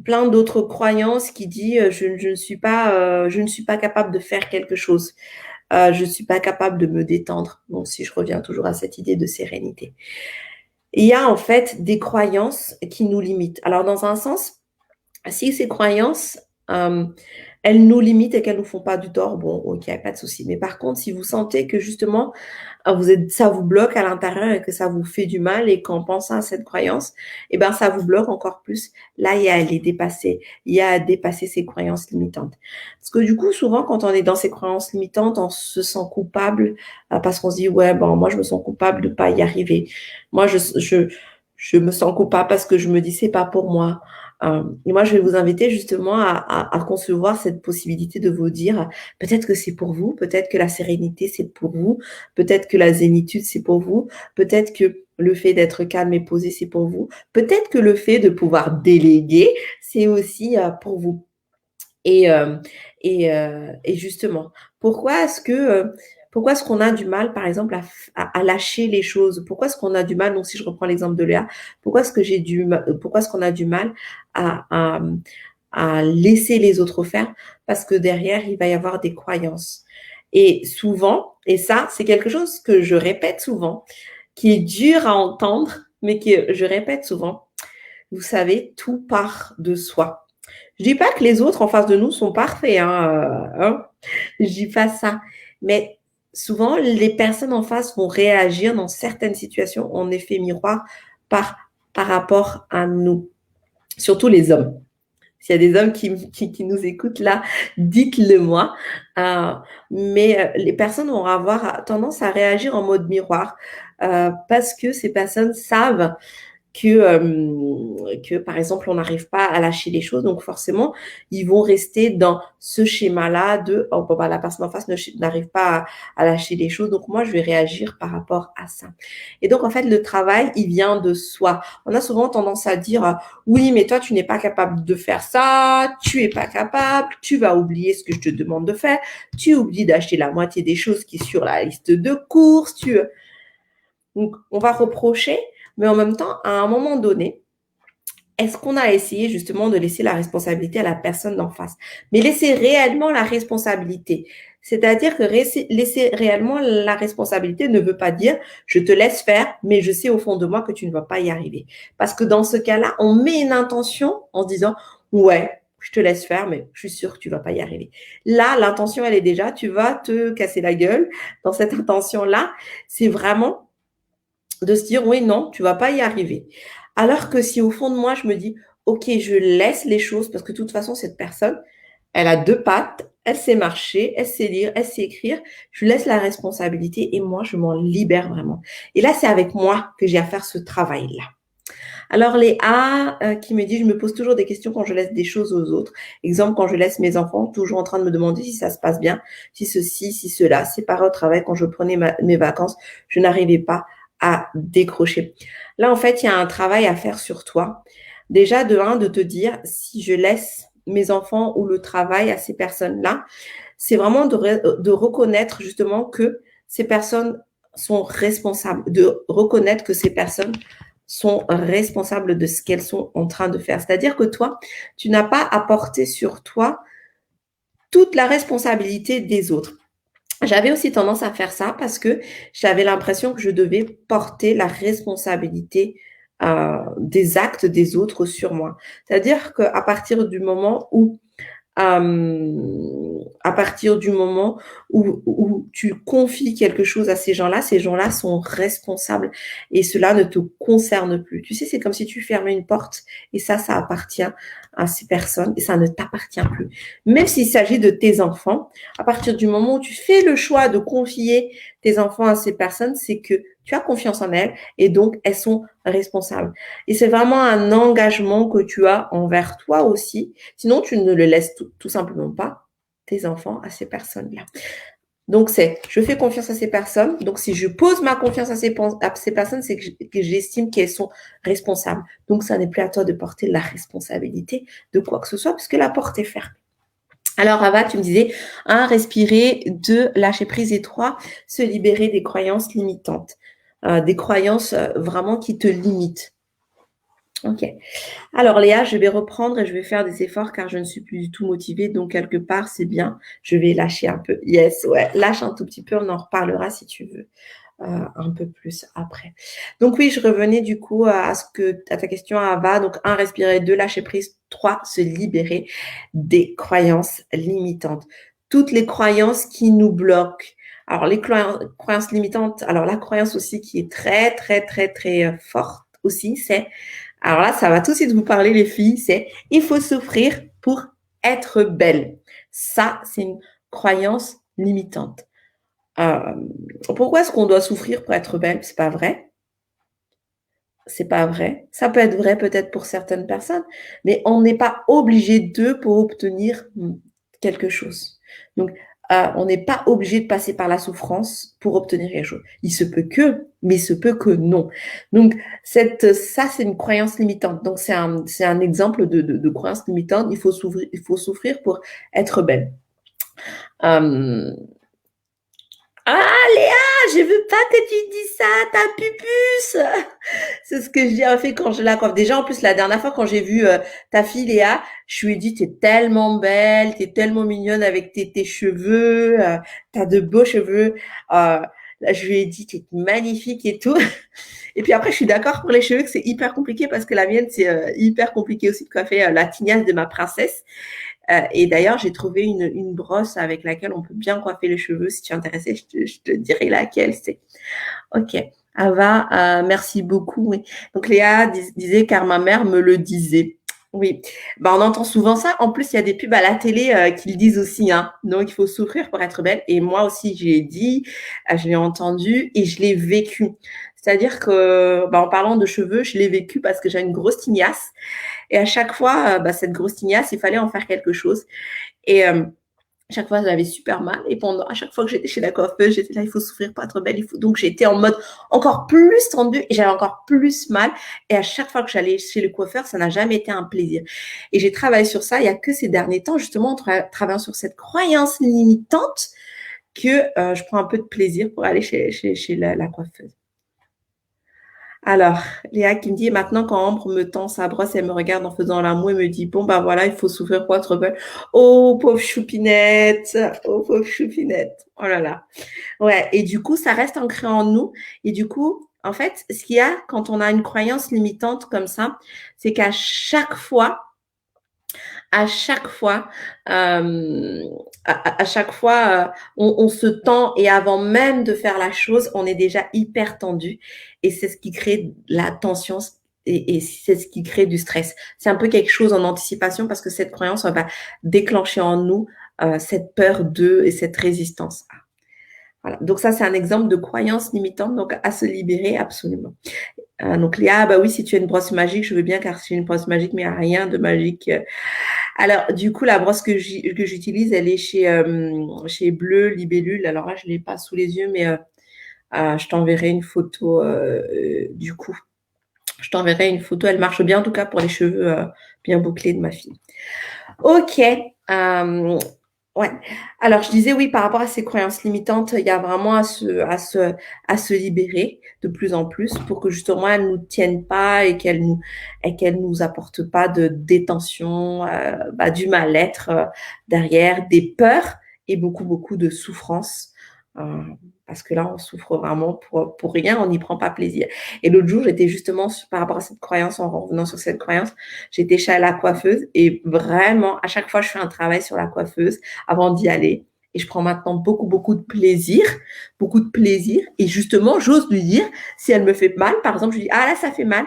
plein d'autres croyances qui disent je ne suis pas capable de faire quelque chose. Je ne suis pas capable de me détendre. Donc, si je reviens toujours à cette idée de sérénité. Et il y a en fait des croyances qui nous limitent. Alors, dans un sens, si ces croyances euh, elles nous limitent et qu'elles nous font pas du tort, bon, ok, pas de souci. Mais par contre, si vous sentez que justement, ça vous bloque à l'intérieur et que ça vous fait du mal et qu'en pensant à cette croyance, eh ben, ça vous bloque encore plus. Là, il y a à les dépasser. Il y a à dépasser ces croyances limitantes. Parce que du coup, souvent, quand on est dans ces croyances limitantes, on se sent coupable parce qu'on se dit, ouais, bon, moi, je me sens coupable de pas y arriver. Moi, je me sens coupable parce que je me dis, c'est pas pour moi. Et moi, je vais vous inviter justement à concevoir cette possibilité de vous dire, peut-être que c'est pour vous, peut-être que la sérénité, c'est pour vous, peut-être que la zénitude, c'est pour vous, peut-être que le fait d'être calme et posé, c'est pour vous, peut-être que le fait de pouvoir déléguer, c'est aussi pour vous. Et, et justement, pourquoi est-ce qu'on a du mal, par exemple, à lâcher les choses? Pourquoi est-ce qu'on a du mal, donc si je reprends l'exemple de Léa, pourquoi est-ce qu'on a du mal à, à, à laisser les autres faire? Parce que derrière, il va y avoir des croyances. Et souvent, et ça, c'est quelque chose que je répète souvent, qui est dur à entendre, mais que je répète souvent. Vous savez, tout part de soi. Je dis pas que les autres en face de nous sont parfaits, hein. Je dis pas ça. Mais souvent, les personnes en face vont réagir dans certaines situations en effet miroir par, par rapport à nous. Surtout les hommes. S'il y a des hommes qui nous écoutent là, dites-le moi. Euh, mais les personnes vont avoir tendance à réagir en mode miroir parce que ces personnes savent que par exemple, on n'arrive pas à lâcher les choses. Donc, forcément, ils vont rester dans ce schéma-là de oh, bon, bah, la personne en face n'arrive pas à lâcher les choses. Donc, moi, je vais réagir par rapport à ça. Et donc, en fait, le travail, il vient de soi. On a souvent tendance à dire oui, mais toi, tu n'es pas capable de faire ça, tu es pas capable, tu vas oublier ce que je te demande de faire, tu oublies d'acheter la moitié des choses qui sont sur la liste de courses, Donc, on va reprocher, mais en même temps, à un moment donné, est-ce qu'on a essayé justement de laisser la responsabilité à la personne d'en face? Mais laisser réellement la responsabilité. C'est-à-dire que laisser réellement la responsabilité ne veut pas dire je te laisse faire, mais je sais au fond de moi que tu ne vas pas y arriver. Parce que dans ce cas-là, on met une intention en se disant ouais, je te laisse faire, mais je suis sûre que tu vas pas y arriver. Là, l'intention, elle est déjà, tu vas te casser la gueule. Dans cette intention-là, c'est vraiment de se dire oui, non, tu vas pas y arriver. Alors que si au fond de moi, je me dis, ok, je laisse les choses parce que de toute façon, cette personne, elle a deux pattes, elle sait marcher, elle sait lire, elle sait écrire, je laisse la responsabilité et moi, je m'en libère vraiment. Et là, c'est avec moi que j'ai à faire ce travail-là. Alors, les A qui me dit, je me pose toujours des questions quand je laisse des choses aux autres. Exemple, quand je laisse mes enfants, toujours en train de me demander si ça se passe bien, si ceci, si cela. C'est pareil au travail, quand je prenais mes vacances, je n'arrivais pas à décrocher. Là, en fait, il y a un travail à faire sur toi. Déjà, de te dire, si je laisse mes enfants ou le travail à ces personnes-là, c'est vraiment de reconnaître justement que ces personnes sont responsables, de reconnaître que ces personnes sont responsables de ce qu'elles sont en train de faire. C'est-à-dire que toi, tu n'as pas à porter sur toi toute la responsabilité des autres. J'avais aussi tendance à faire ça parce que j'avais l'impression que je devais porter la responsabilité des actes des autres sur moi. C'est-à-dire qu'à partir du moment où à partir du moment où tu confies quelque chose à ces gens-là sont responsables et cela ne te concerne plus. Tu sais, c'est comme si tu fermais une porte et ça appartient à ces personnes et ça ne t'appartient plus. Même s'il s'agit de tes enfants, à partir du moment où tu fais le choix de confier tes enfants à ces personnes, c'est que tu as confiance en elles et donc elles sont responsables. Et c'est vraiment un engagement que tu as envers toi aussi. Sinon, tu ne le laisses tout simplement pas, tes enfants, à ces personnes-là. Donc, je fais confiance à ces personnes. Donc, si je pose ma confiance à ces personnes, c'est que j'estime qu'elles sont responsables. Donc, ça n'est plus à toi de porter la responsabilité de quoi que ce soit, puisque la porte est fermée. Alors, Ava, tu me disais, 1, respirer, 2, lâcher prise et 3, se libérer des croyances limitantes, des croyances vraiment qui te limitent. Ok. Alors Léa, je vais reprendre et je vais faire des efforts car je ne suis plus du tout motivée. Donc quelque part, c'est bien. Je vais lâcher un peu. Yes, ouais. Lâche un tout petit peu. On en reparlera si tu veux un peu plus après. Donc oui, je revenais du coup à ta question Ava. Donc 1, respirer, 2, lâcher prise. 3, se libérer des croyances limitantes. Toutes les croyances qui nous bloquent. Alors, les croyances limitantes, alors la croyance aussi qui est très, très, très, très forte aussi, c'est, alors là, ça va tout de suite vous parler les filles, c'est il faut souffrir pour être belle. Ça, c'est une croyance limitante. Pourquoi est-ce qu'on doit souffrir pour être belle? C'est pas vrai. C'est pas vrai. Ça peut être vrai peut-être pour certaines personnes, mais on n'est pas obligé d'eux pour obtenir quelque chose. Donc, on n'est pas obligé de passer par la souffrance pour obtenir quelque chose. Il se peut que, mais il se peut que non. Donc, ça, c'est une croyance limitante. Donc, c'est un exemple de croyance limitante. Il faut souffrir pour être belle. Ah, Léa, je veux pas que tu dises ça, ta pupus. C'est ce que je dis en fait quand je la coiffe. Déjà, en plus, la dernière fois quand j'ai vu ta fille Léa, je lui ai dit, t'es tellement belle, t'es tellement mignonne avec tes cheveux, t'as de beaux cheveux. Là, je lui ai dit, t'es magnifique et tout. Et puis après, je suis d'accord pour les cheveux que c'est hyper compliqué parce que la mienne, c'est hyper compliqué aussi de coiffer la tignasse de ma princesse. Et d'ailleurs, j'ai trouvé une brosse avec laquelle on peut bien coiffer les cheveux. Si tu es intéressée, je te dirai laquelle c'est. Ok. Ava, merci beaucoup. Oui. Donc Léa disait car ma mère me le disait. Oui, bah, on entend souvent ça. En plus, il y a des pubs à la télé qui le disent aussi. Hein. Donc, il faut souffrir pour être belle. Et moi aussi, je l'ai dit, je l'ai entendu et je l'ai vécu. C'est-à-dire que, bah, en parlant de cheveux, je l'ai vécu parce que j'ai une grosse tignasse. Et à chaque fois, bah, cette grosse tignasse, il fallait en faire quelque chose. Et chaque fois, j'avais super mal. Et à chaque fois que j'étais chez la coiffeuse, j'étais là, il faut souffrir pour être belle. Donc, j'étais en mode encore plus tendue et j'avais encore plus mal. Et à chaque fois que j'allais chez le coiffeur, ça n'a jamais été un plaisir. Et j'ai travaillé sur ça. Il n'y a que ces derniers temps, justement, en travaillant sur cette croyance limitante que je prends un peu de plaisir pour aller chez la coiffeuse. Alors, Léa qui me dit, maintenant quand Ambre me tend sa brosse, elle me regarde en faisant l'amour et me dit, bon, bah voilà, il faut souffrir pour être belle. Oh, pauvre choupinette. Oh, pauvre choupinette. Oh là là. Ouais, et du coup, ça reste ancré en nous. Et du coup, en fait, ce qu'il y a quand on a une croyance limitante comme ça, c'est qu'à chaque fois, à chaque fois, à chaque fois, on se tend et avant même de faire la chose, on est déjà hyper tendu et c'est ce qui crée la tension et c'est ce qui crée du stress. C'est un peu quelque chose en anticipation parce que cette croyance va déclencher en nous cette peur de et cette résistance. Voilà. Donc ça, c'est un exemple de croyance limitante, donc à se libérer absolument. Donc Léa, bah oui, si tu as une brosse magique, je veux bien car c'est une brosse magique, mais il n'y a rien de magique. Alors, du coup, la brosse que j'utilise, elle est chez Bleu Libellule. Alors là, je ne l'ai pas sous les yeux, mais je t'enverrai une photo du coup. Je t'enverrai une photo. Elle marche bien, en tout cas, pour les cheveux bien bouclés de ma fille. Ok. Ouais. Alors, je disais oui, par rapport à ces croyances limitantes, il y a vraiment à se libérer de plus en plus pour que justement elles nous tiennent pas et qu'elles nous apportent pas de détention, du mal-être derrière, des peurs et beaucoup, beaucoup de souffrance. Parce que là, on souffre vraiment pour rien, on n'y prend pas plaisir. Et l'autre jour, j'étais justement, par rapport à cette croyance, en revenant sur cette croyance, j'étais chez la coiffeuse et vraiment, à chaque fois, je fais un travail sur la coiffeuse avant d'y aller. Et je prends maintenant beaucoup, beaucoup de plaisir, beaucoup de plaisir. Et justement, j'ose lui dire, si elle me fait mal, par exemple, je lui dis, ah là, ça fait mal.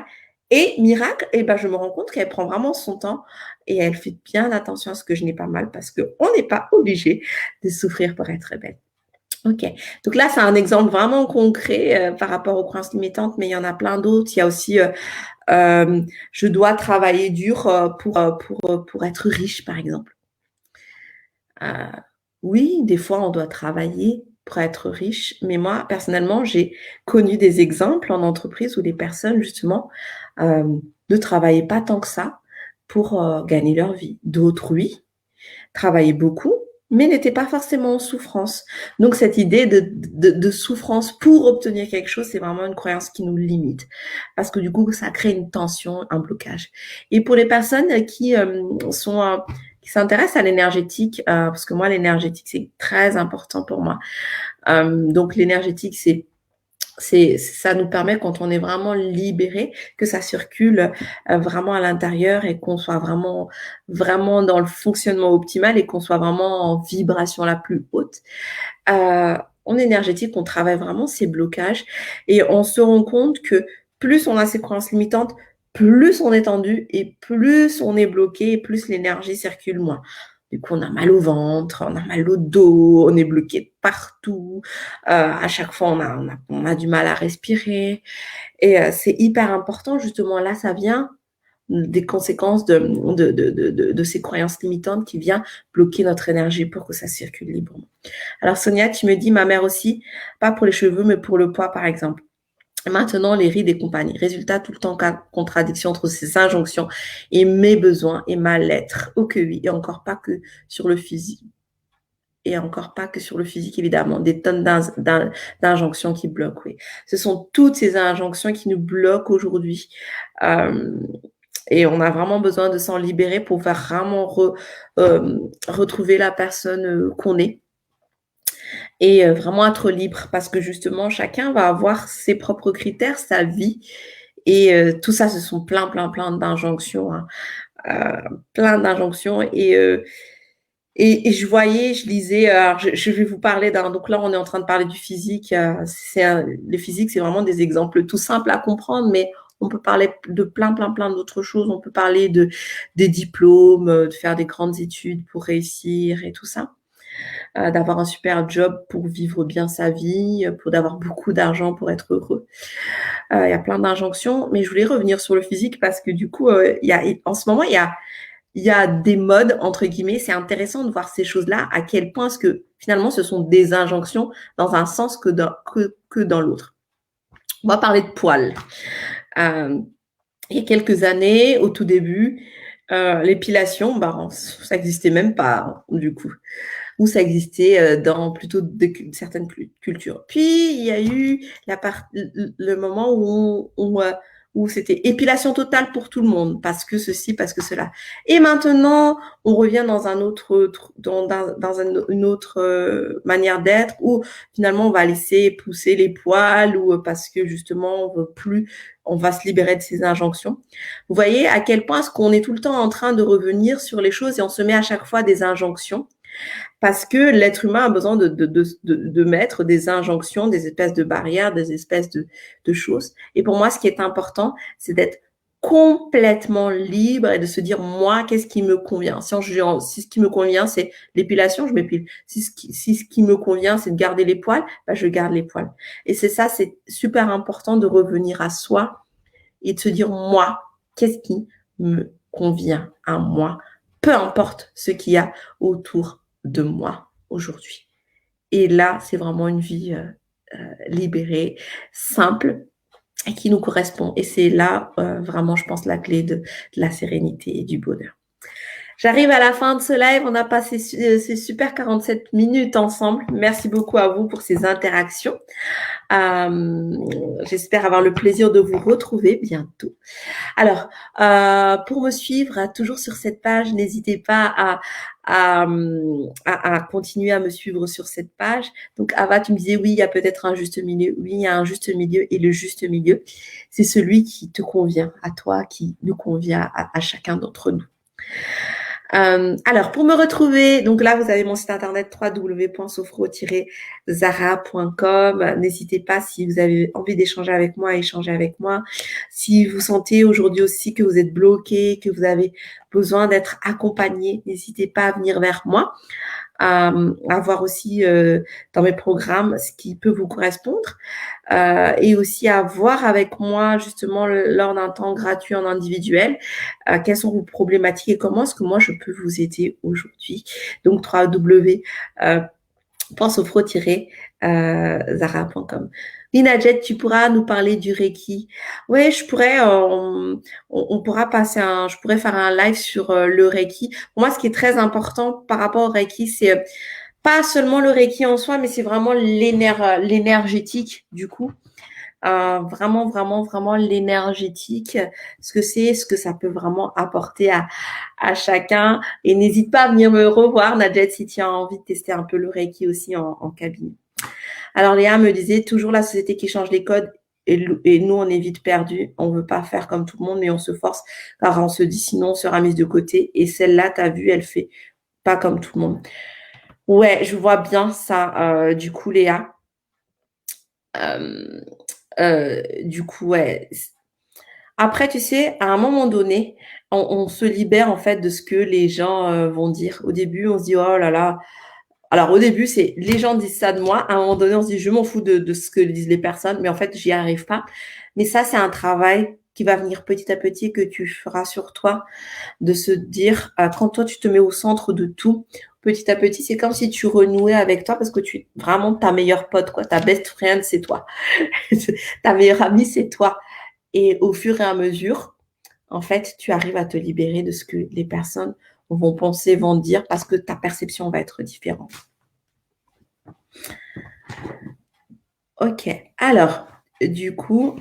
Et miracle, je me rends compte qu'elle prend vraiment son temps et elle fait bien attention à ce que je n'ai pas mal parce qu'on n'est pas obligé de souffrir pour être belle. Ok, donc là, c'est un exemple vraiment concret par rapport aux croyances limitantes, mais il y en a plein d'autres. Il y a aussi, je dois travailler dur pour être riche, par exemple. Oui, des fois, on doit travailler pour être riche, mais moi, personnellement, j'ai connu des exemples en entreprise où les personnes, justement, ne travaillaient pas tant que ça pour gagner leur vie. D'autres, oui, travaillaient beaucoup, mais n'étaient pas forcément en souffrance. Donc, cette idée de souffrance pour obtenir quelque chose, c'est vraiment une croyance qui nous limite. Parce que du coup, ça crée une tension, un blocage. Et pour les personnes qui s'intéressent à l'énergétique, parce que moi, l'énergétique, c'est très important pour moi. Donc, l'énergétique, c'est ça nous permet, quand on est vraiment libéré, que ça circule vraiment à l'intérieur et qu'on soit vraiment, vraiment dans le fonctionnement optimal et qu'on soit vraiment en vibration la plus haute. En énergétique, on travaille vraiment ces blocages et on se rend compte que plus on a ces croyances limitantes, plus on est tendu et plus on est bloqué et plus l'énergie circule moins. Du coup, on a mal au ventre, on a mal au dos, on est bloqué partout. À chaque fois, on a du mal à respirer. Et c'est hyper important, justement, là, ça vient des conséquences de ces croyances limitantes qui viennent bloquer notre énergie pour que ça circule librement. Alors, Sonia, tu me dis, ma mère aussi, pas pour les cheveux, mais pour le poids, par exemple. Maintenant, les rides et compagnie. Résultat, tout le temps, contradiction entre ces injonctions et mes besoins et ma lettre. Oh que oui, et encore pas que sur le physique. Et encore pas que sur le physique, évidemment. Des tonnes d'injonctions qui bloquent, oui. Ce sont toutes ces injonctions qui nous bloquent aujourd'hui. Et on a vraiment besoin de s'en libérer pour vraiment retrouver la personne qu'on est. Et vraiment être libre parce que justement, chacun va avoir ses propres critères, sa vie. Et tout ça, ce sont plein d'injonctions. Hein. Plein d'injonctions. Et je lisais, alors je vais vous parler donc là, on est en train de parler du physique. Le physique, c'est vraiment des exemples tout simples à comprendre, mais on peut parler de plein d'autres choses. On peut parler des diplômes, de faire des grandes études pour réussir et tout ça. D'avoir un super job pour vivre bien sa vie, pour d'avoir beaucoup d'argent pour être heureux. Il y a plein d'injonctions, mais je voulais revenir sur le physique parce que du coup, en ce moment, il y a des modes, entre guillemets. C'est intéressant de voir ces choses-là, à quel point est-ce que finalement, ce sont des injonctions dans un sens que dans l'autre. On va parler de poils. Il y a quelques années, au tout début, l'épilation, ça n'existait même pas, du coup. Ou ça existait dans plutôt certaines cultures. Puis, il y a eu le moment où c'était épilation totale pour tout le monde, parce que ceci, parce que cela. Et maintenant, on revient dans une autre manière d'être, où finalement, on va laisser pousser les poils, ou parce que justement, on va se libérer de ces injonctions. Vous voyez à quel point est-ce qu'on est tout le temps en train de revenir sur les choses et on se met à chaque fois des injonctions. Parce que l'être humain a besoin de mettre des injonctions, des espèces de barrières, des espèces de choses. Et pour moi, ce qui est important, c'est d'être complètement libre et de se dire, moi, qu'est-ce qui me convient? Si ce qui me convient, c'est l'épilation, je m'épile. Si ce qui me convient, c'est de garder les poils, je garde les poils. Et c'est super important de revenir à soi et de se dire, moi, qu'est-ce qui me convient à moi? Peu importe ce qu'il y a autour de moi aujourd'hui. Et là, c'est vraiment une vie libérée, simple et qui nous correspond. Et c'est là vraiment, je pense, la clé de la sérénité et du bonheur. J'arrive à la fin de ce live. On a passé ces super 47 minutes ensemble. Merci beaucoup à vous pour ces interactions. J'espère avoir le plaisir de vous retrouver bientôt. Alors, pour me suivre, toujours sur cette page, n'hésitez pas à continuer à me suivre sur cette page. Donc, Ava, tu me disais, oui, il y a peut-être un juste milieu. Oui, il y a un juste milieu. Et le juste milieu, c'est celui qui te convient à toi, qui nous convient à chacun d'entre nous. Alors, pour me retrouver, donc là, vous avez mon site internet www.sophro-zara.com. N'hésitez pas, si vous avez envie d'échanger avec moi, échanger avec moi. Si vous sentez aujourd'hui aussi que vous êtes bloqué, que vous avez besoin d'être accompagné, n'hésitez pas à venir vers moi. À voir aussi dans mes programmes ce qui peut vous correspondre et aussi à voir avec moi justement lors d'un temps gratuit en individuel quelles sont vos problématiques et comment est-ce que moi je peux vous aider aujourd'hui. Donc www.sophro-zara.com. Nadjet, tu pourras nous parler du Reiki. Oui, je pourrais, on pourra je pourrais faire un live sur le Reiki. Pour moi, ce qui est très important par rapport au Reiki, c'est pas seulement le Reiki en soi, mais c'est vraiment l'énergétique du coup. Vraiment l'énergétique, ce que ça peut vraiment apporter à chacun. Et n'hésite pas à venir me revoir, Nadjet, si tu as envie de tester un peu le Reiki aussi en cabinet. Alors Léa me disait toujours la société qui change les codes et nous on est vite perdus. On veut pas faire comme tout le monde, mais on se force car on se dit sinon on sera mise de côté. Et celle-là, t'as vu, elle fait pas comme tout le monde. Ouais, je vois bien ça. Du coup, Léa. Euh, du coup, ouais. Après, tu sais, à un moment donné, on se libère en fait de ce que les gens vont dire. Au début, on se dit oh là là. Alors au début, c'est les gens disent ça de moi. À un moment donné, on se dit je m'en fous de ce que disent les personnes, mais en fait, j'y arrive pas. Mais ça, c'est un travail qui va venir petit à petit que tu feras sur toi, de se dire quand toi tu te mets au centre de tout, petit à petit, c'est comme si tu renouais avec toi parce que tu vraiment ta meilleure pote quoi, ta best friend c'est toi, ta meilleure amie c'est toi. Et au fur et à mesure, en fait, tu arrives à te libérer de ce que les personnes vont penser, vont dire, parce que ta perception va être différente. Ok. Alors, du coup,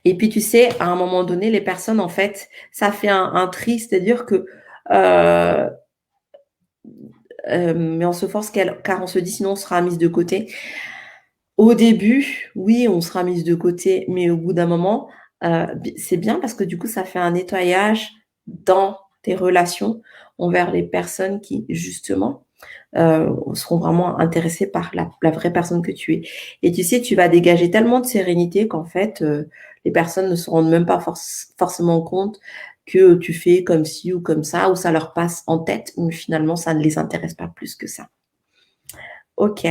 et puis tu sais, à un moment donné, les personnes, en fait, ça fait un tri, c'est-à-dire que euh, mais on se force car on se dit sinon on sera mise de côté. Au début, oui, on sera mise de côté, mais au bout d'un moment, c'est bien parce que du coup, ça fait un nettoyage dans tes relations envers les personnes qui, justement, seront vraiment intéressées par la vraie personne que tu es. Et tu sais, tu vas dégager tellement de sérénité qu'en fait, les personnes ne se rendent même pas forcément compte que tu fais comme ci ou comme ça, ou ça leur passe en tête, mais finalement, ça ne les intéresse pas plus que ça. Ok.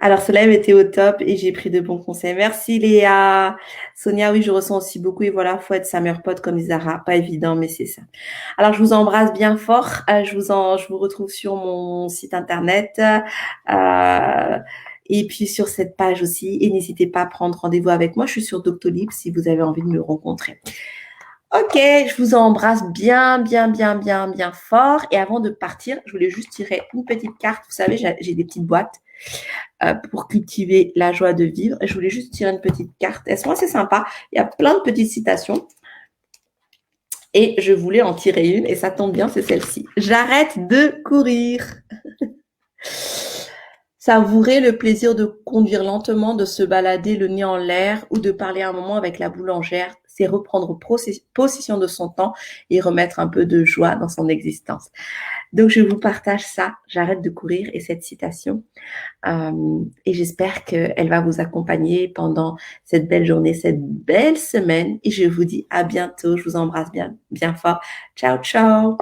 Alors, ce live était au top et j'ai pris de bons conseils. Merci Léa. Sonia, oui, je ressens aussi beaucoup et voilà, faut être sa meilleure pote comme Zara. Pas évident, mais c'est ça. Alors, je vous embrasse bien fort. Je vous retrouve sur mon site internet et puis sur cette page aussi. Et n'hésitez pas à prendre rendez-vous avec moi. Je suis sur Doctolib si vous avez envie de me rencontrer. Ok, je vous embrasse bien, bien, bien, bien, bien fort. Et avant de partir, je voulais juste tirer une petite carte. Vous savez, j'ai des petites boîtes pour cultiver la joie de vivre. Je voulais juste tirer une petite carte. Elles sont assez sympas. Il y a plein de petites citations. Et je voulais en tirer une, et ça tombe bien, c'est celle-ci. J'arrête de courir. Savourer le plaisir de conduire lentement, de se balader le nez en l'air ou de parler un moment avec la boulangère, c'est reprendre possession de son temps et remettre un peu de joie dans son existence. Donc, je vous partage ça. J'arrête de courir et cette citation. Et j'espère qu'elle va vous accompagner pendant cette belle journée, cette belle semaine. Et je vous dis à bientôt. Je vous embrasse bien, bien fort. Ciao, ciao.